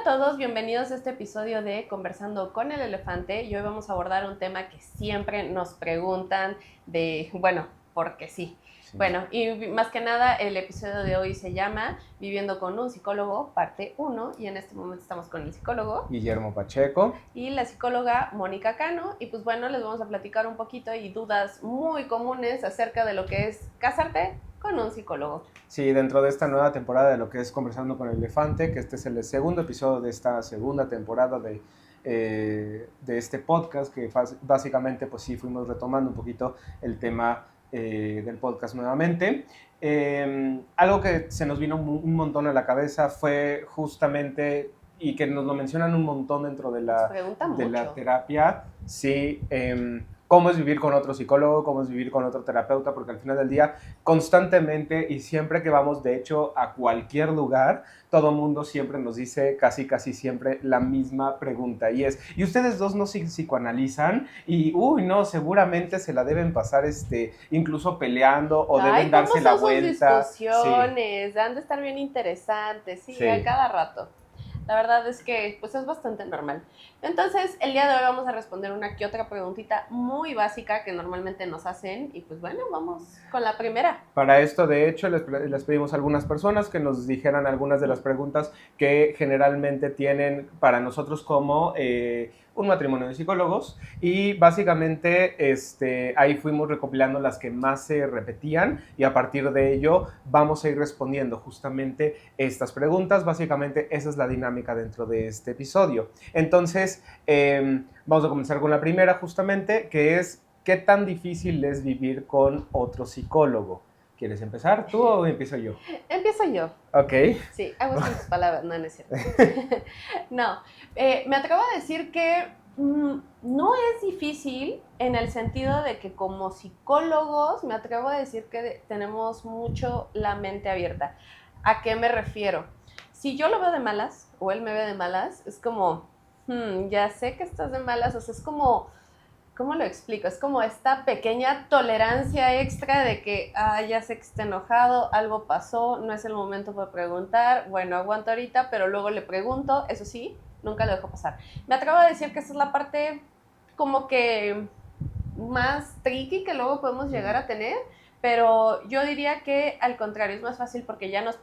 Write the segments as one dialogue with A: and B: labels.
A: a todos, bienvenidos a este episodio de Conversando con el Elefante y hoy vamos a abordar un tema que siempre nos preguntan porque sí. Bueno, y más que nada el episodio de hoy se llama Viviendo con un psicólogo, parte 1, y en este momento estamos con el psicólogo
B: Guillermo Pacheco
A: y la psicóloga Mónica Cano, y pues bueno, les vamos a platicar un poquito y dudas muy comunes acerca de lo que es casarte con un psicólogo.
B: Sí, dentro de esta nueva temporada de lo que es Conversando con el Elefante, que este es el segundo episodio de esta segunda temporada de este podcast, que básicamente pues sí fuimos retomando un poquito el tema del podcast nuevamente. Algo que se nos vino un montón a la cabeza fue justamente, y que nos lo mencionan un montón dentro de la terapia, sí, cómo es vivir con otro psicólogo, cómo es vivir con otro terapeuta, porque al final del día, constantemente y siempre que vamos, de hecho, a cualquier lugar, todo el mundo siempre nos dice casi siempre la misma pregunta, y es, ¿y ustedes dos no psicoanalizan? Y, no, seguramente se la deben pasar incluso peleando o deben darse la vuelta.
A: Sus discusiones, sí. Han de estar bien interesantes, sí, a cada rato. La verdad es que pues es bastante normal. Entonces, el día de hoy vamos a responder una que otra preguntita muy básica que normalmente nos hacen. Y pues bueno, vamos con la primera.
B: Para esto, de hecho, les pedimos a algunas personas que nos dijeran algunas de las preguntas que generalmente tienen para nosotros como un matrimonio de psicólogos, y básicamente ahí fuimos recopilando las que más se repetían, y a partir de ello vamos a ir respondiendo justamente estas preguntas. Básicamente esa es la dinámica dentro de este episodio. Entonces vamos a comenzar con la primera, justamente, que es: ¿qué tan difícil es vivir con otro psicólogo? ¿Quieres empezar tú o empiezo yo?
A: Empiezo yo.
B: Ok.
A: Sí, hago sus palabras, no es cierto. No, me atrevo a decir que no es difícil en el sentido de que como psicólogos me atrevo a decir que tenemos mucho la mente abierta. ¿A qué me refiero? Si yo lo veo de malas o él me ve de malas, es como, ya sé que estás de malas, o sea, es como... ¿Cómo lo explico? Es como esta pequeña tolerancia extra de que, ya sé que está enojado, algo pasó, no es el momento para preguntar, bueno, aguanto ahorita, pero luego le pregunto, eso sí, nunca lo dejo pasar. Me atrevo a decir que esa es la parte como que más tricky que luego podemos llegar a tener, pero yo diría que al contrario, es más fácil porque ya nos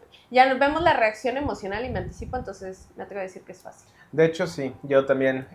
A: vemos la reacción emocional y me anticipo, entonces me atrevo a decir que es fácil.
B: De hecho, sí, yo también...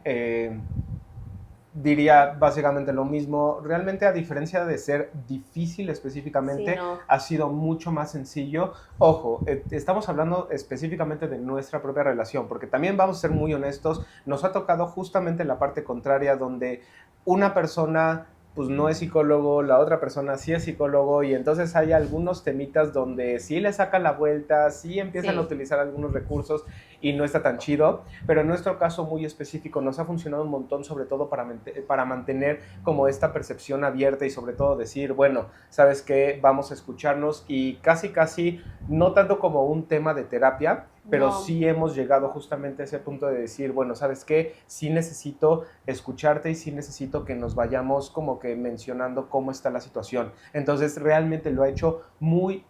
B: diría básicamente lo mismo. Realmente, a diferencia de ser difícil específicamente, sí, no, ha sido mucho más sencillo. Ojo, estamos hablando específicamente de nuestra propia relación, porque también vamos a ser muy honestos, nos ha tocado justamente la parte contraria, donde una persona pues no es psicólogo, la otra persona sí es psicólogo, y entonces hay algunos temitas donde sí le sacan la vuelta, sí empiezan a utilizar algunos recursos y no está tan chido, pero en nuestro caso muy específico nos ha funcionado un montón, sobre todo para mantener como esta percepción abierta, y sobre todo decir, bueno, ¿sabes qué? Vamos a escucharnos, y casi no tanto como un tema de terapia, pero sí hemos llegado justamente a ese punto de decir, bueno, ¿sabes qué? Sí necesito escucharte y sí necesito que nos vayamos como que mencionando cómo está la situación. Entonces realmente lo ha hecho muy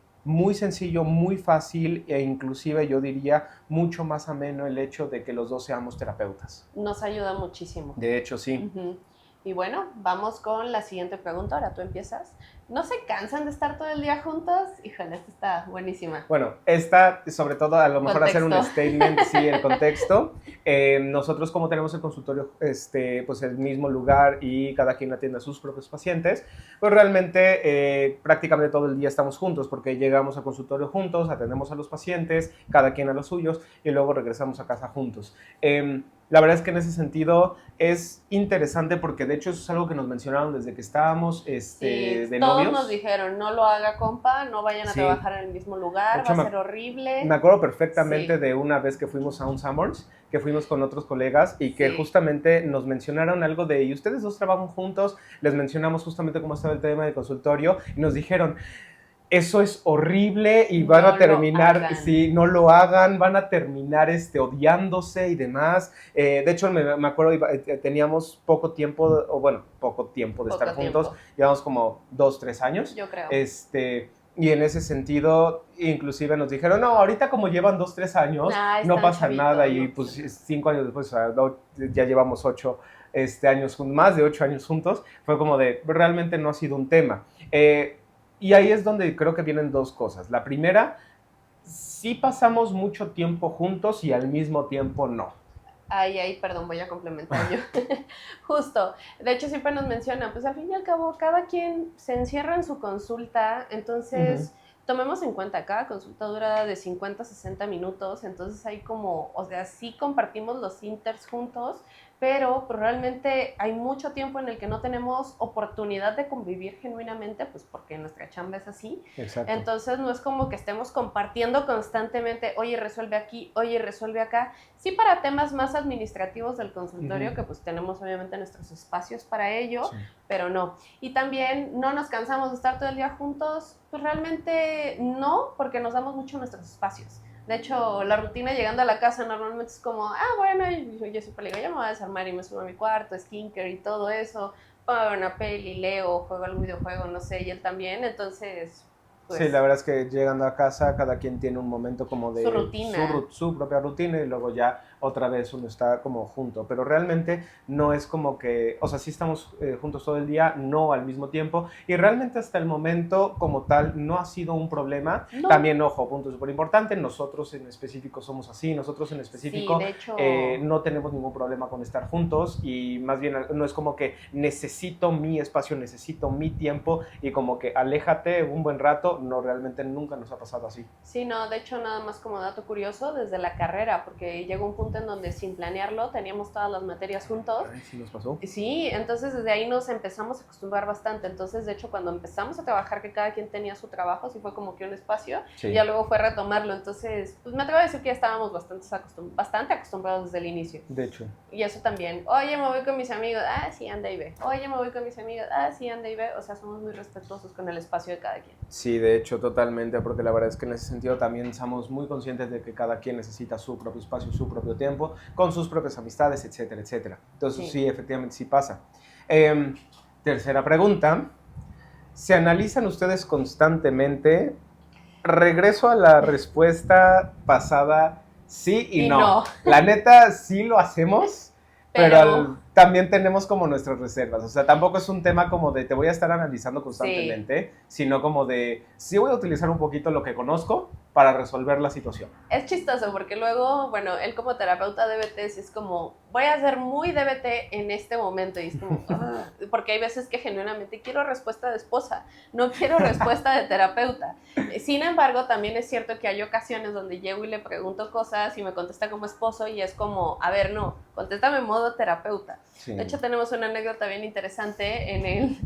B: sencillo, muy fácil, e inclusive yo diría mucho más ameno el hecho de que los dos seamos terapeutas.
A: Nos ayuda muchísimo.
B: De hecho, sí.
A: Uh-huh. Y bueno, vamos con la siguiente pregunta. Ahora tú empiezas. ¿No se cansan de estar todo el día juntos? Híjole, esta está buenísima.
B: Bueno, esta, sobre todo, a lo mejor hacer un statement, sí, el contexto. Nosotros, como tenemos el consultorio, pues el mismo lugar, y cada quien atiende a sus propios pacientes, pues realmente prácticamente todo el día estamos juntos, porque llegamos al consultorio juntos, atendemos a los pacientes, cada quien a los suyos, y luego regresamos a casa juntos. La verdad es que en ese sentido es interesante, porque de hecho eso es algo que nos mencionaron desde que estábamos de novios.
A: Todos nos dijeron, no lo haga, compa, no vayan a trabajar en el mismo lugar, va a ser horrible.
B: Me acuerdo perfectamente de una vez que fuimos a un Summers, que fuimos con otros colegas, y que justamente nos mencionaron algo de, ¿y ustedes dos trabajan juntos? Les mencionamos justamente cómo estaba el tema del consultorio, y nos dijeron, eso es horrible y van a terminar, si no lo hagan, van a terminar odiándose y demás. De hecho, me acuerdo, teníamos poco tiempo de estar juntos, llevamos como 2-3 años.
A: Yo creo.
B: Y en ese sentido, inclusive nos dijeron, no, ahorita como llevan 2, 3 años, no pasa nada. Y pues 5 años después, o sea, ya llevamos 8 años, más de 8 años juntos. Fue como de, realmente no ha sido un tema. Y ahí es donde creo que vienen 2 cosas. La primera, sí pasamos mucho tiempo juntos y al mismo tiempo no.
A: Perdón, voy a complementar yo. Justo, de hecho siempre nos mencionan, pues al fin y al cabo cada quien se encierra en su consulta, entonces tomemos en cuenta, cada consulta dura de 50 a 60 minutos, entonces hay como, o sea, sí compartimos los inters juntos, pero pues, realmente hay mucho tiempo en el que no tenemos oportunidad de convivir genuinamente, pues porque nuestra chamba es así.
B: Exacto.
A: Entonces no es como que estemos compartiendo constantemente, oye, resuelve aquí, oye, resuelve acá. Sí, para temas más administrativos del consultorio, que pues tenemos obviamente nuestros espacios para ello, sí, pero no. Y también no nos cansamos de estar todo el día juntos, pues realmente no, porque nos damos mucho nuestros espacios. De hecho, la rutina llegando a la casa normalmente es como, bueno, yo siempre le digo, ya me voy a desarmar y me subo a mi cuarto, skincare y todo eso, pongo a ver una peli, leo, juego algún videojuego, no sé, y él también, entonces...
B: Pues, sí, la verdad es que llegando a casa cada quien tiene un momento como de
A: su rutina,
B: su propia rutina y luego ya otra vez uno está como junto, pero realmente no es como que, o sea, sí estamos juntos todo el día, no al mismo tiempo y realmente hasta el momento como tal no ha sido un problema. No. También, ojo, punto súper importante, nosotros en específico somos así, nosotros en específico
A: sí, de hecho...
B: no tenemos ningún problema con estar juntos y más bien no es como que necesito mi espacio, necesito mi tiempo y como que aléjate un buen rato. No, realmente nunca nos ha pasado así.
A: Sí, no, de hecho nada más como dato curioso, desde la carrera, porque llegó un punto en donde sin planearlo teníamos todas las materias juntos.
B: Ay, sí nos pasó.
A: Sí, entonces desde ahí nos empezamos a acostumbrar bastante, entonces de hecho cuando empezamos a trabajar que cada quien tenía su trabajo, sí fue como que un espacio, sí, y ya luego fue retomarlo, entonces pues me atrevo a decir que ya estábamos bastante acostumbrados desde el inicio.
B: De hecho.
A: Y eso también, oye, me voy con mis amigos, sí, anda y ve, oye, me voy con mis amigos, sí, anda y ve, o sea, somos muy respetuosos con el espacio de cada quien.
B: Sí, de hecho, totalmente, porque la verdad es que en ese sentido también somos muy conscientes de que cada quien necesita su propio espacio, su propio tiempo, con sus propias amistades, etcétera, etcétera. Entonces, sí efectivamente, sí pasa. Tercera pregunta. ¿Se analizan ustedes constantemente? Regreso a la respuesta pasada, sí y no. La neta, sí lo hacemos. Pero también tenemos como nuestras reservas, o sea, tampoco es un tema como de te voy a estar analizando constantemente, sí, sino como de sí voy a utilizar un poquito lo que conozco para resolver la situación.
A: Es chistoso porque luego, bueno, él como terapeuta DBT es como, voy a ser muy DBT en este momento y es como, porque hay veces que genuinamente quiero respuesta de esposa, no quiero respuesta de terapeuta. Sin embargo, también es cierto que hay ocasiones donde llego y le pregunto cosas y me contesta como esposo y es como, a ver, no, contéstame en modo terapeuta. Sí. De hecho, tenemos una anécdota bien interesante en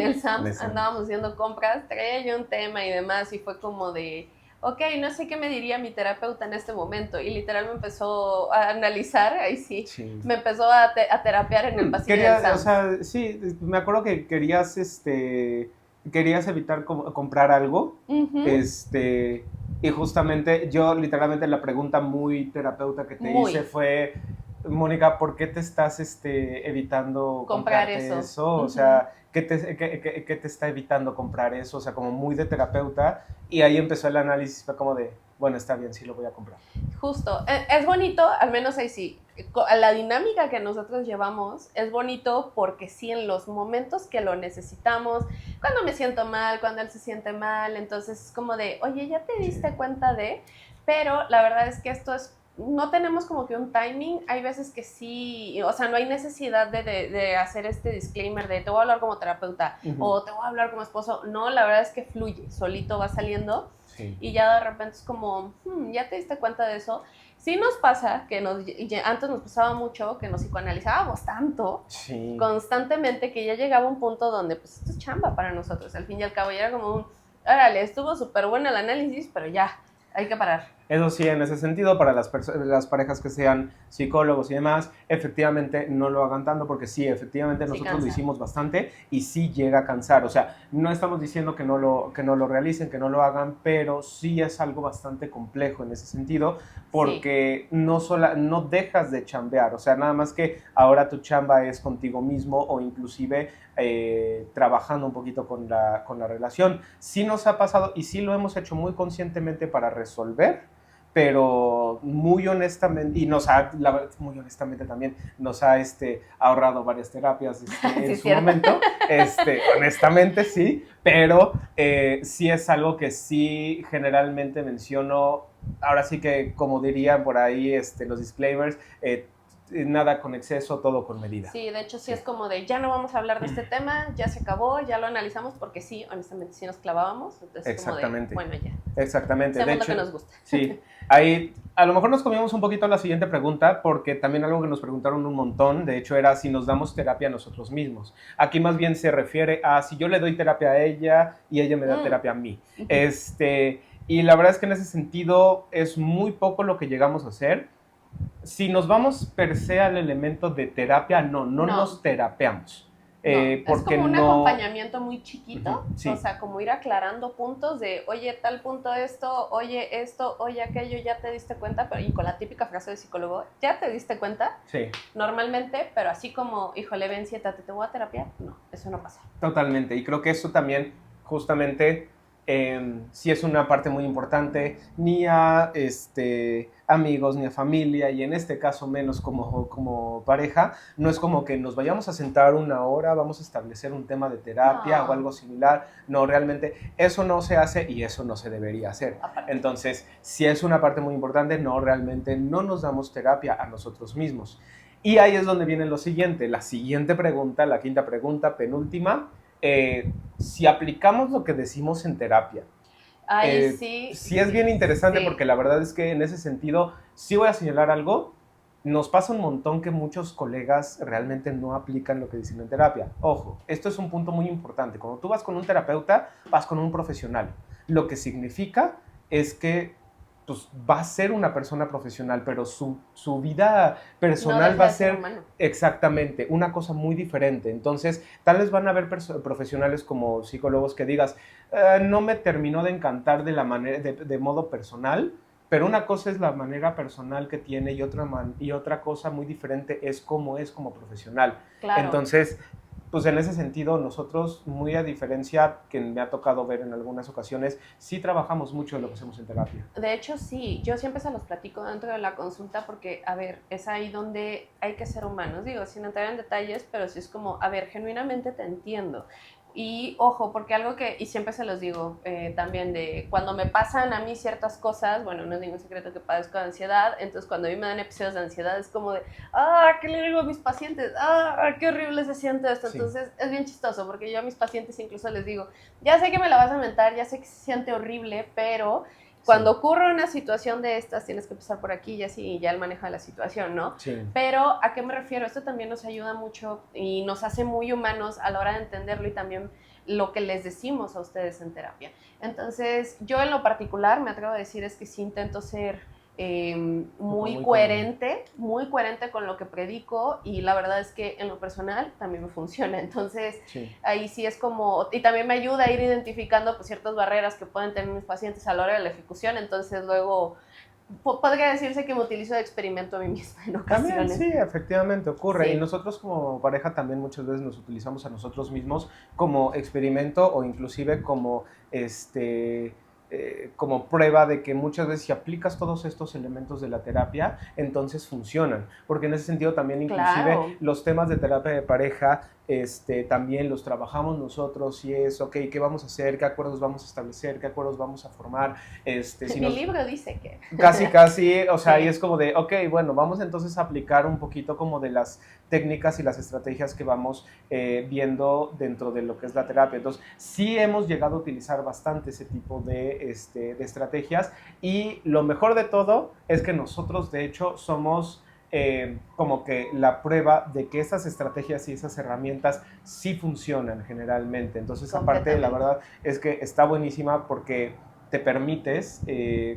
A: el SAMS, andábamos haciendo compras, traía yo un tema y demás y fue como de, ok, no sé qué me diría mi terapeuta en este momento y literal me empezó a analizar, ahí sí. Me empezó a terapear en el pasillo del SAMS.
B: O sea, sí, me acuerdo que querías evitar comprar algo, y justamente yo literalmente la pregunta muy terapeuta que te hice fue, Mónica, ¿por qué te estás evitando
A: comprar eso?
B: O sea, ¿qué te está evitando comprar eso? O sea, como muy de terapeuta. Y ahí empezó el análisis, fue como de, bueno, está bien, sí lo voy a comprar.
A: Justo. Es bonito, al menos ahí sí. La dinámica que nosotros llevamos es bonito porque sí, en los momentos que lo necesitamos, cuando me siento mal, cuando él se siente mal, entonces es como de, oye, ¿ya te diste cuenta de? Pero la verdad es que esto es, no tenemos como que un timing, hay veces que sí, o sea, no hay necesidad de hacer este disclaimer de te voy a hablar como terapeuta o te voy a hablar como esposo, no, la verdad es que fluye, solito va saliendo y ya de repente es como, ¿ya te diste cuenta de eso? Sí nos pasa, que antes nos pasaba mucho, que nos psicoanalizábamos tanto, constantemente, que ya llegaba un punto donde pues esto es chamba para nosotros, al fin y al cabo ya era como órale, estuvo súper bueno el análisis, pero ya, hay que parar.
B: Eso sí, en ese sentido, para las parejas que sean psicólogos y demás, efectivamente no lo hagan tanto porque sí, efectivamente nosotros lo hicimos bastante y sí llega a cansar. O sea, no estamos diciendo que no lo realicen, que no lo hagan, pero sí es algo bastante complejo en ese sentido porque no dejas de chambear. O sea, nada más que ahora tu chamba es contigo mismo o inclusive trabajando un poquito con la relación. Sí nos ha pasado y sí lo hemos hecho muy conscientemente para resolver, pero muy honestamente, y muy honestamente también, nos ha ahorrado varias terapias en su momento, honestamente sí, pero sí es algo que sí generalmente menciono, ahora sí que como dirían por ahí los disclaimers, nada con exceso, todo con medida.
A: Sí, de hecho sí es como de, ya no vamos a hablar de este tema, ya se acabó, ya lo analizamos, porque sí, honestamente sí nos clavábamos, entonces
B: exactamente.
A: Como de, bueno, ya.
B: Exactamente.
A: De hecho, que nos gusta.
B: Sí, ahí a lo mejor nos comíamos un poquito la siguiente pregunta, porque también algo que nos preguntaron un montón, de hecho, era si nos damos terapia a nosotros mismos. Aquí más bien se refiere a si yo le doy terapia a ella y ella me da terapia a mí. Y la verdad es que en ese sentido es muy poco lo que llegamos a hacer. Si nos vamos per se al elemento de terapia, no nos terapeamos.
A: Es como un acompañamiento muy chiquito, sí. O sea, como ir aclarando puntos de, oye, tal punto esto, oye, aquello, ya te diste cuenta, y con la típica frase de psicólogo, ¿ya te diste cuenta?
B: Sí.
A: Normalmente, pero así como, híjole, ven, siéntate, ¿te voy a terapia? No, eso no pasa.
B: Totalmente, y creo que eso también, justamente, sí es una parte muy importante, ni a amigos, ni a familia, y en este caso menos como pareja, no es como que nos vayamos a sentar una hora, vamos a establecer un tema de terapia o algo similar, no, realmente eso no se hace y eso no se debería hacer. Entonces, si es una parte muy importante, no, realmente no nos damos terapia a nosotros mismos. Y ahí es donde viene lo siguiente, la siguiente pregunta, la quinta pregunta, penúltima. Si aplicamos lo que decimos en terapia. Sí es bien interesante porque la verdad es que en ese sentido, sí voy a señalar algo, nos pasa un montón que muchos colegas realmente no aplican lo que dicen en terapia. Ojo, esto es un punto muy importante. Cuando tú vas con un terapeuta, vas con un profesional. Lo que significa es que pues, va a ser una persona profesional, pero su vida personal va a ser exactamente una cosa muy diferente. Entonces, tal vez van a haber profesionales como psicólogos que digas, no me terminó de encantar de modo personal, pero una cosa es la manera personal que tiene y otra cosa muy diferente es como profesional. Claro. Entonces, pues en ese sentido nosotros, muy a diferencia que me ha tocado ver en algunas ocasiones, sí trabajamos mucho en lo que hacemos en terapia.
A: De hecho, sí, yo siempre se los platico dentro de la consulta porque, a ver, es ahí donde hay que ser humanos, digo, sin entrar en detalles, pero sí es como, a ver, genuinamente te entiendo. Y ojo, porque algo que, y siempre se los digo también, de cuando me pasan a mí ciertas cosas, bueno, no es ningún secreto que padezco de ansiedad, entonces cuando a mí me dan episodios de ansiedad es como de, ¿qué le digo a mis pacientes? Qué horrible se siente esto. Sí. Entonces es bien chistoso, porque yo a mis pacientes incluso les digo, ya sé que me la vas a mentar, ya sé que se siente horrible, pero cuando ocurre una situación de estas, tienes que pasar por aquí y así, ya el manejo de la situación, ¿no? Sí. Pero, ¿a qué me refiero? Esto también nos ayuda mucho y nos hace muy humanos a la hora de entenderlo y también lo que les decimos a ustedes en terapia. Entonces, yo en lo particular, me atrevo a decir, es que sí intento ser muy coherente con lo que predico y la verdad es que en lo personal también me funciona, entonces ahí sí es como, y también me ayuda a ir identificando pues, ciertas barreras que pueden tener mis pacientes a la hora de la ejecución, entonces luego podría decirse que me utilizo de experimento a mí misma en ocasiones.
B: También sí, efectivamente ocurre, y nosotros como pareja también muchas veces nos utilizamos a nosotros mismos como experimento o inclusive como como prueba de que muchas veces si aplicas todos estos elementos de la terapia, entonces funcionan, porque en ese sentido también inclusive los temas de terapia de pareja también los trabajamos nosotros y es, ok, ¿qué vamos a hacer? ¿Qué acuerdos vamos a establecer? ¿Qué acuerdos vamos a formar?
A: Mi libro dice que...
B: Casi, o sea, y es como de, ok, bueno, vamos entonces a aplicar un poquito como de las técnicas y las estrategias que vamos viendo dentro de lo que es la terapia. Entonces, sí hemos llegado a utilizar bastante ese tipo de estrategias y lo mejor de todo es que nosotros, de hecho, somos... como que la prueba de que esas estrategias y esas herramientas sí funcionan generalmente. Entonces, aparte, la verdad es que está buenísima porque te permites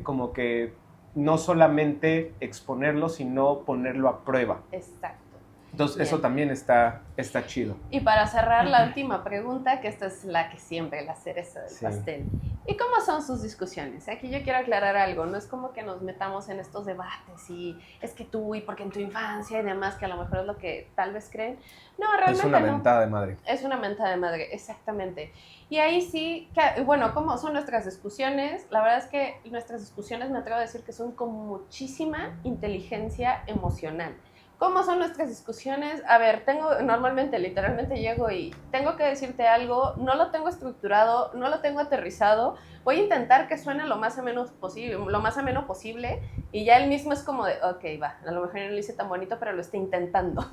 B: como que no solamente exponerlo, sino ponerlo a prueba.
A: Exacto.
B: Entonces,
A: Bien.
B: eso también está chido.
A: Y para cerrar la última pregunta, que esta es la que siempre, la cereza del pastel. ¿Y cómo son sus discusiones? Aquí yo quiero aclarar algo, no es como que nos metamos en estos debates y es que tú y porque en tu infancia y demás, que a lo mejor es lo que tal vez creen. No, realmente
B: es una mentada de madre.
A: Es una mentada de madre, exactamente. Y ahí sí, bueno, ¿cómo son nuestras discusiones? La verdad es que nuestras discusiones me atrevo a decir que son con muchísima inteligencia emocional. ¿Cómo son nuestras discusiones? A ver, normalmente, literalmente llego y tengo que decirte algo, no lo tengo estructurado, no lo tengo aterrizado, voy a intentar que suene lo más ameno posible, y ya él mismo es como de, ok, va, a lo mejor no lo hice tan bonito, pero lo estoy intentando.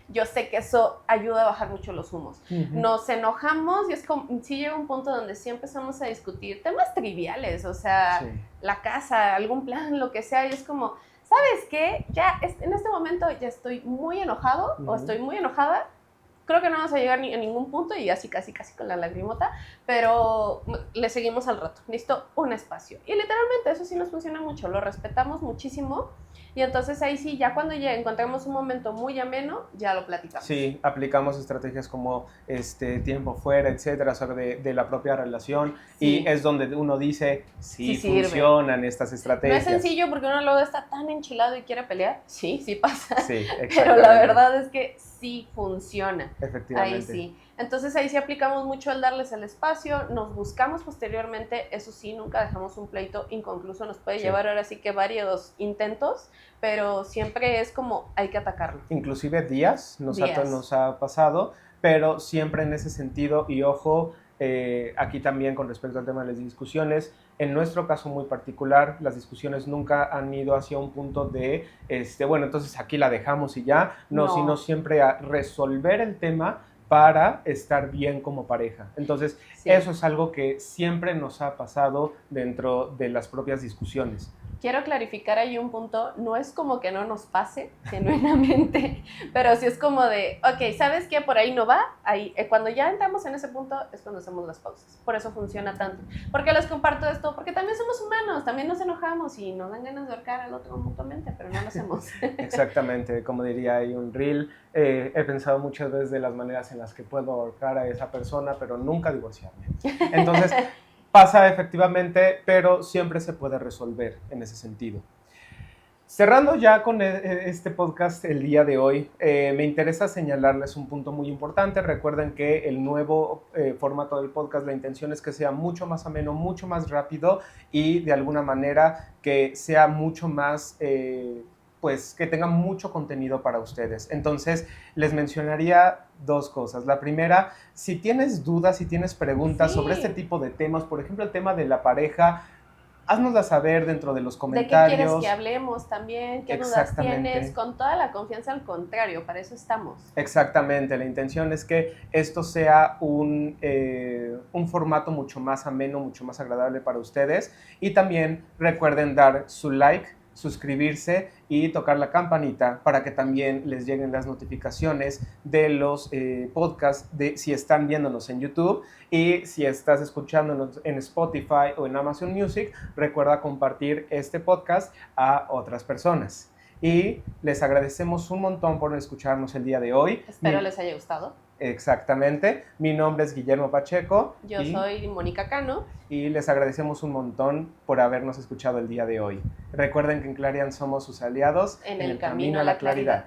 A: Yo sé que eso ayuda a bajar mucho los humos. Nos enojamos y es como, sí llega un punto donde sí empezamos a discutir temas triviales, o sea, la casa, algún plan, lo que sea, y es como, ¿sabes qué? Ya en este momento ya estoy muy enojado o estoy muy enojada. Creo que no vamos a llegar a ningún punto y así casi con la lagrimota, pero le seguimos al rato. Necesito un espacio. Y literalmente eso sí nos funciona mucho, lo respetamos muchísimo y entonces ahí sí, ya cuando ya encontramos un momento muy ameno, ya lo platicamos.
B: Sí, aplicamos estrategias como tiempo fuera, etcétera, sobre de la propia relación y es donde uno dice, sí funcionan estas estrategias.
A: No es sencillo porque uno luego está tan enchilado y quiere pelear. Sí pasa.
B: Sí, exactamente.
A: Pero la verdad es que sí funciona.
B: Efectivamente.
A: Ahí sí. Entonces ahí sí aplicamos mucho el darles el espacio, nos buscamos posteriormente, eso sí, nunca dejamos un pleito inconcluso, nos puede llevar ahora sí que varios intentos, pero siempre es como hay que atacarlo.
B: Inclusive días nos ha pasado, pero siempre en ese sentido, y ojo, aquí también con respecto al tema de las discusiones, en nuestro caso muy particular, las discusiones nunca han ido hacia un punto de, bueno, entonces aquí la dejamos y ya, no, sino siempre a resolver el tema para estar bien como pareja. Entonces, eso es algo que siempre nos ha pasado dentro de las propias discusiones.
A: Quiero clarificar ahí un punto, no es como que no nos pase genuinamente, pero sí es como de, ok, ¿sabes qué? Por ahí no va, ahí, cuando ya entramos en ese punto es cuando hacemos las pausas, por eso funciona tanto. ¿Por qué les comparto esto? Porque también somos humanos, también nos enojamos y nos dan ganas de ahorcar al otro mutuamente, pero no lo hacemos.
B: Exactamente, como diría ahí un reel, he pensado muchas veces de las maneras en las que puedo ahorcar a esa persona, pero nunca divorciarme. Entonces, pasa efectivamente, pero siempre se puede resolver en ese sentido. Cerrando ya con este podcast el día de hoy, me interesa señalarles un punto muy importante. Recuerden que el nuevo formato del podcast, la intención es que sea mucho más ameno, mucho más rápido y de alguna manera que sea mucho más... pues que tengan mucho contenido para ustedes. Entonces, les mencionaría dos cosas. La primera, si tienes dudas, si tienes preguntas sobre este tipo de temas, por ejemplo, el tema de la pareja, háznosla saber dentro de los comentarios.
A: ¿De qué quieres que hablemos también? ¿Qué dudas tienes? Con toda la confianza, al contrario, para eso estamos.
B: Exactamente, la intención es que esto sea un formato mucho más ameno, mucho más agradable para ustedes. Y también recuerden dar su like, suscribirse y tocar la campanita para que también les lleguen las notificaciones de los podcasts si están viéndonos en YouTube, y si estás escuchándonos en Spotify o en Amazon Music, recuerda compartir este podcast a otras personas. Y les agradecemos un montón por escucharnos el día de hoy.
A: Espero les haya gustado.
B: Exactamente. Mi nombre es Guillermo Pacheco.
A: Yo soy Mónica Cano.
B: Y les agradecemos un montón por habernos escuchado el día de hoy. Recuerden que en Clarion somos sus aliados
A: en el camino a la claridad.